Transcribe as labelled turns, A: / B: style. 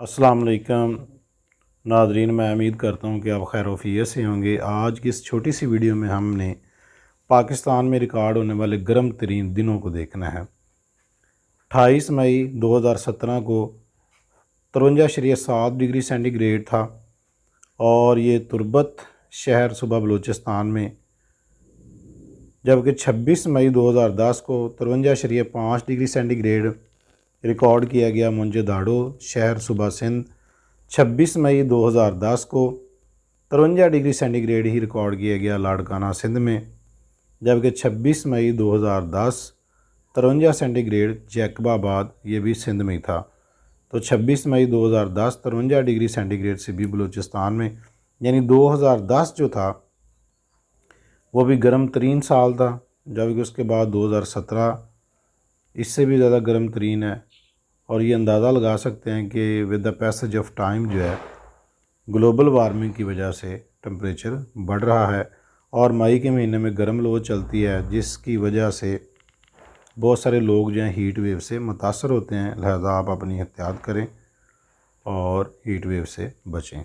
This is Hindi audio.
A: अस्सलाम वालेकुम नादरीन, मैं उम्मीद करता हूँ कि आप खैर वफ़ियत से होंगे। आज की इस छोटी सी वीडियो में हमने पाकिस्तान में रिकॉर्ड होने वाले गर्म तरीन दिनों को देखना है। 28 मई 2017 को 53.7 डिग्री सेंटीग्रेड था और ये तुर्बत शहर सूबा बलूचिस्तान में, जबकि 26 मई 2010 को 53.5 डिग्री सेंटीग्रेड रिकॉर्ड किया गया मुंजेदाड़ो शहर सूबा सिंध। 26 मई 2010 को 53 डिग्री सेंटीग्रेड ही रिकॉर्ड किया गया लाड़काना सिंध में, जबकि 26 मई 2010 53 सेंटीग्रेड जैकबाबाद, ये भी सिंध में था। तो 26 मई 2010 53 डिग्री सेंटीग्रेड से भी बलूचिस्तान में, यानी 2010 जो था वो भी गर्म तरीन साल था, जबकि उसके बाद 2017 इससे भी ज़्यादा गर्म तरीन है। और ये अंदाज़ा लगा सकते हैं कि with the passage of time जो है ग्लोबल वार्मिंग की वजह से टेम्परेचर बढ़ रहा है और मई के महीने में गर्म लो चलती है, जिसकी वजह से बहुत सारे लोग जो हैं हीट वेव से मुतासर होते हैं। लिहाजा आप अपनी एहतियात करें और हीट वेव से बचें।